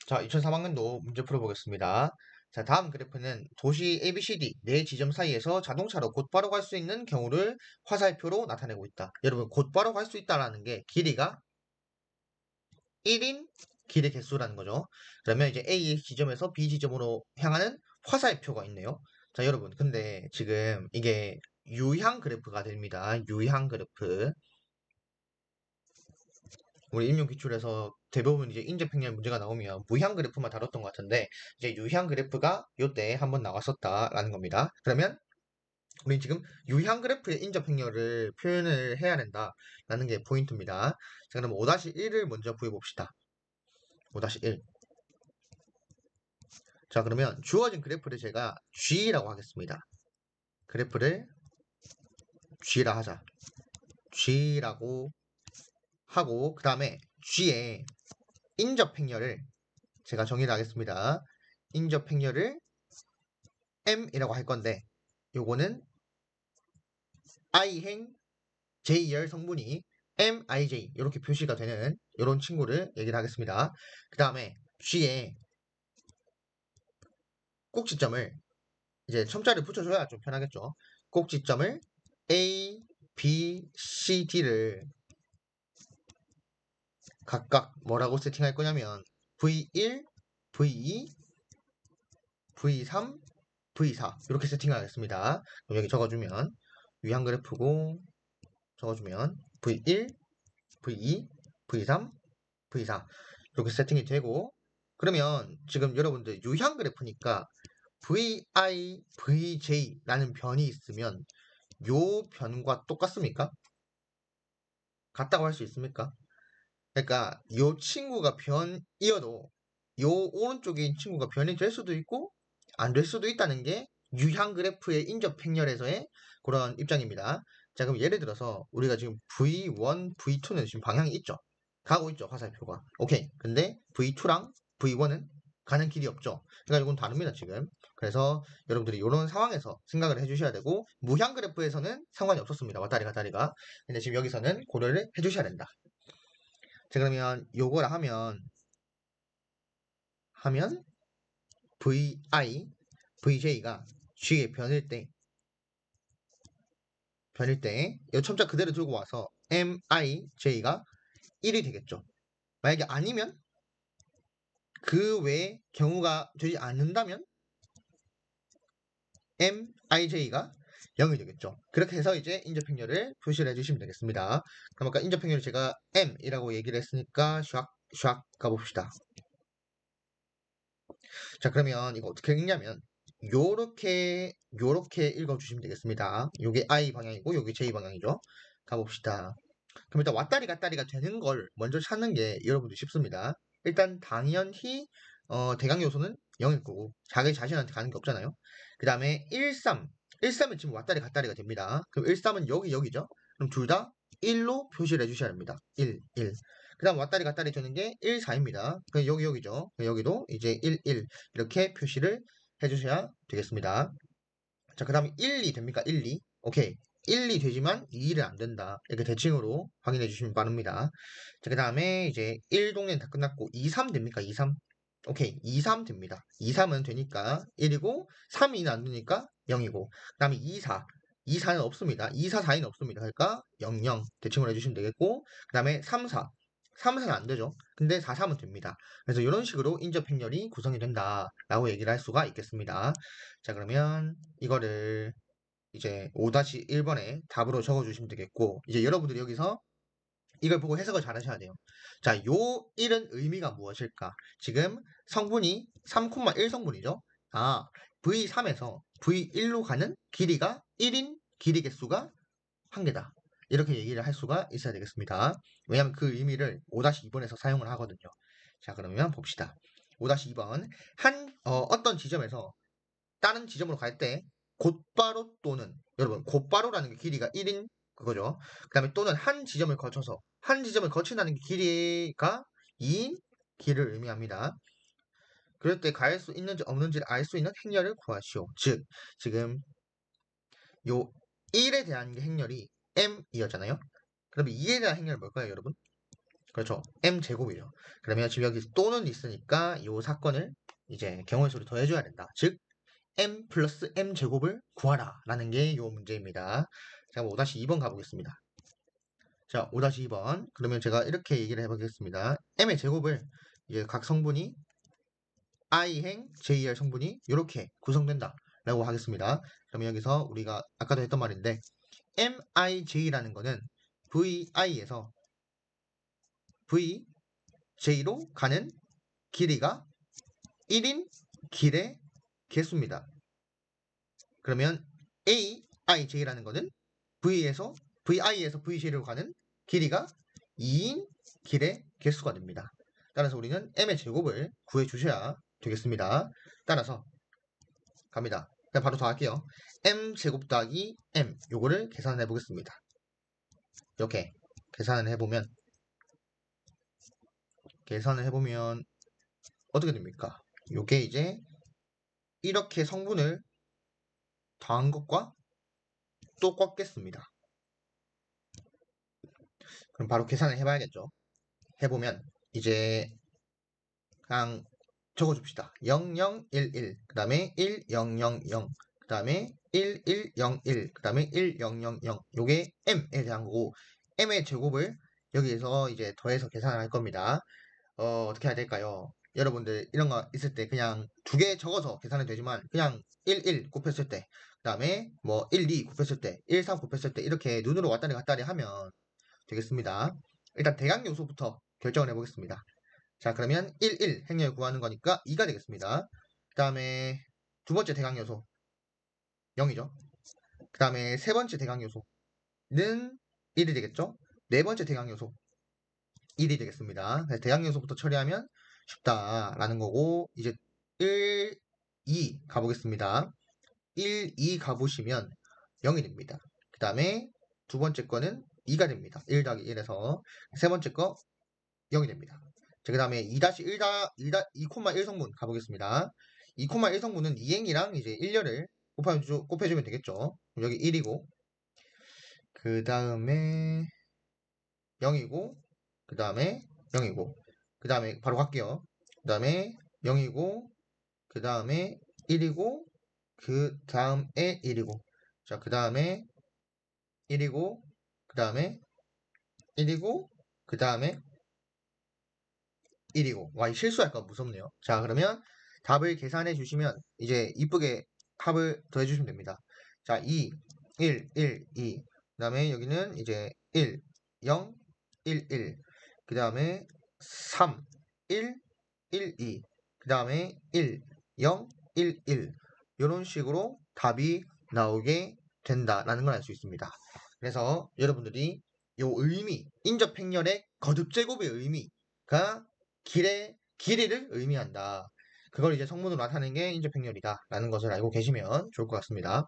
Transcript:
자, 2003학년도 문제 풀어보겠습니다. 자, 다음 그래프는 도시 ABCD 네 지점 사이에서 자동차로 곧바로 갈 수 있는 경우를 화살표로 나타내고 있다. 여러분, 곧바로 갈 수 있다라는 게 길이가 1인 길의 개수라는 거죠. 그러면 이제 A 지점에서 B 지점으로 향하는 화살표가 있네요. 자, 여러분, 근데 지금 이게 유향 그래프가 됩니다. 유향 그래프. 우리 임용 기출에서 대부분 이제 인접평면 문제가 나오면 무향 그래프만 다뤘던 것 같은데 이제 유향 그래프가 요때 한번 나왔었다라는 겁니다. 그러면 우리 지금 유향 그래프의 인접평면을 표현을 해야 된다라는 게 포인트입니다. 자, 그럼 5-1을 먼저 구해 봅시다. 5-1. 자, 그러면 주어진 그래프를 제가 G라고 하겠습니다. 그래프를 G라 하자. G라고 하고 그 다음에 G의 인접평면을 제가 정의를 하겠습니다. 인접평면을 M이라고 할 건데 요거는 I행 J열 성분이 MIJ 이렇게 표시가 되는 이런 친구를 얘기를 하겠습니다. 그 다음에 G에 꼭지점을 이제 첨자를 붙여줘야 좀 편하겠죠. 꼭지점을 A, B, C, D를 각각 뭐라고 세팅할 거냐면 V1, V2, V3, V4 이렇게 세팅하겠습니다. 그럼 여기 적어주면 위한 그래프고 적어주면 V1, V2, V3, V4 이렇게 세팅이 되고 그러면 지금 여러분들 유향 그래프니까 VI, VJ라는 변이 있으면 요 변과 똑같습니까? 같다고 할 수 있습니까? 그러니까 요 친구가 변이어도 요 오른쪽에 있는 친구가 변이 될 수도 있고 안 될 수도 있다는 게 유향 그래프의 인접 평렬에서의 그런 입장입니다. 자, 그럼 예를 들어서 우리가 지금 V1, V2는 지금 방향이 있죠. 가고 있죠, 화살표가. 오케이. 근데 V2랑 V1은 가는 길이 없죠. 그러니까 이건 다릅니다, 지금. 그래서 여러분들이 이런 상황에서 생각을 해주셔야 되고 무향 그래프에서는 상관이 없었습니다. 왔다리 갔다리가. 근데 지금 여기서는 고려를 해주셔야 된다. 자, 그러면 요거를 하면 VI, VJ가 G에 변일 때, 이 첨자 그대로 들고 와서 MIJ가 1이 되겠죠. 만약에 아니면 그 외에 경우가 되지 않는다면 MIJ가 0이 되겠죠. 그렇게 해서 이제 인접평렬을 표시를 해주시면 되겠습니다. 그럼 아까 인접평렬을 제가 M이라고 얘기를 했으니까 샥 가봅시다. 자, 그러면 이거 어떻게 읽냐면 요렇게 읽어주시면 되겠습니다. 요게 I 방향이고 요게 J 방향이죠. 가봅시다. 그럼 일단 왔다리 갔다리가 되는 걸 먼저 찾는 게 여러분들 쉽습니다. 일단 당연히 대강 요소는 0일 거고 자기 자신한테 가는 게 없잖아요. 그 다음에 13은 지금 왔다리 갔다리가 됩니다. 그럼 13은 여기죠. 그럼 둘 다 1로 표시를 해주셔야 합니다. 1. 그 다음 왔다리 갔다리 되는 게 1, 4입니다. 여기죠. 여기도 이제 1, 1 이렇게 표시를 해주셔야 되겠습니다. 자, 그 다음에 1, 2 됩니까? 1, 2. 오케이. 1, 2 되지만 2, 1은 안 된다. 이렇게 대칭으로 확인해 주시면 빠릅니다. 자, 그 다음에 이제 1 동네는 다 끝났고 2, 3 됩니까? 2, 3. 오케이. 2, 3 됩니다. 2, 3은 되니까 1이고 3, 2는 안 되니까 0이고 그 다음에 2, 4. 2, 4는 없습니다. 2, 4, 4는 없습니다. 그러니까 0, 0 대칭으로 해주시면 되겠고 그 다음에 3, 4. 3, 4는 안 되죠. 근데 4, 3은 됩니다. 그래서 이런 식으로 인접행렬이 구성이 된다라고 얘기를 할 수가 있겠습니다. 자, 그러면 이거를 이제 5-1번에 답으로 적어주시면 되겠고 이제 여러분들이 여기서 이걸 보고 해석을 잘 하셔야 돼요. 자, 요 1은 의미가 무엇일까? 지금 성분이 3,1 성분이죠. 아, V3에서 V1로 가는 길이가 1인 길이 개수가 1개다. 이렇게 얘기를 할 수가 있어야 되겠습니다. 왜냐하면 그 의미를 5-2번에서 사용을 하거든요. 자, 그러면 봅시다. 5-2번 어떤 지점에서 다른 지점으로 갈 때 곧바로 또는 여러분 곧바로라는 게 길이가 1인 그거죠. 그 다음에 또는 한 지점을 거친다는 게 길이가 2인 길을 의미합니다. 그럴 때 갈 수 있는지 없는지를 알 수 있는 행렬을 구하시오. 즉 지금 요 1에 대한 행렬이 m이었잖아요. 그러면 2에 대한 행렬은 뭘까요, 여러분? 그렇죠. m제곱이죠. 그러면 지금 여기 또는 있으니까 이 사건을 이제 경우의 수를 더해줘야 된다. 즉 m 플러스 m제곱을 구하라 라는 게 이 문제입니다. 자, 5-2번 가보겠습니다. 자, 5-2번. 그러면 제가 이렇게 얘기를 해보겠습니다. m의 제곱을 이제 각 성분이 i행 jer 성분이 이렇게 구성된다 라고 하겠습니다. 그러면 여기서 우리가 아까도 했던 말인데 mij라는 거는 vi에서 vj로 가는 길이가 1인 길의 개수입니다. 그러면 aij라는 거는 vi에서 vj로 가는 길이가 2인 길의 개수가 됩니다. 따라서 우리는 m의 제곱을 구해 주셔야 되겠습니다. 따라서 갑니다. 그냥 바로 더할게요. m제곱 더하기 m 요거를 계산해 보겠습니다. 이렇게 계산을 해보면 어떻게 됩니까? 요게 이제 이렇게 성분을 더한 것과 똑같겠습니다. 그럼 바로 계산을 해봐야겠죠. 해보면 이제 그냥 적어줍시다. 0011, 그 다음에 1000, 그 다음에 1101, 그 다음에 1000. 요게 m에 대한 거고 m의 제곱을 여기에서 이제 더해서 계산을 할 겁니다. 어떻게 해야 될까요? 여러분들 이런 거 있을 때 그냥 두 개 적어서 계산이 되지만 그냥 11 곱했을 때, 그 다음에 뭐 12 곱했을 때, 13 곱했을 때 이렇게 눈으로 왔다리 갔다리 하면 되겠습니다. 일단 대각 요소부터 결정을 해보겠습니다. 자, 그러면 11 행렬 구하는 거니까 2가 되겠습니다. 그 다음에 두 번째 대각 요소 0이죠. 그 다음에 세 번째 대각 요소는 1이 되겠죠. 네 번째 대각 요소 1이 되겠습니다. 대각 요소부터 처리하면 쉽다라는 거고 이제 1, 2 가보겠습니다. 1, 2 가보시면 0이 됩니다. 그 다음에 두 번째 거는 2가 됩니다. 1 더하기 1에서 세 번째 거 0이 됩니다. 그 다음에 2,1 성분 가보겠습니다. 2,1 성분은 2행이랑 이제 1렬을 곱해주면 되겠죠. 여기 1이고 그 다음에 0이고 그 다음에 0이고 그 다음에 바로 갈게요. 그 다음에 0이고 그 다음에 1이고 그 다음에 1이고 자, 그 다음에 1이고 그 다음에 1이고 그 다음에 1이고 와, 실수할까 무섭네요. 자, 그러면 답을 계산해 주시면 이제 이쁘게 합을 더해 주시면 됩니다. 자, 2, 1, 1, 2. 그 다음에 여기는 이제 1, 0, 1, 1. 그 다음에 3, 1, 1, 2. 그 다음에 1, 0, 1, 1. 이런 식으로 답이 나오게 된다라는 걸 알 수 있습니다. 그래서 여러분들이 요 의미, 인접 행렬의 거듭 제곱의 의미가 길이를 의미한다. 그걸 이제 성문으로 나타내는 게 인접 행렬이다 라는 것을 알고 계시면 좋을 것 같습니다.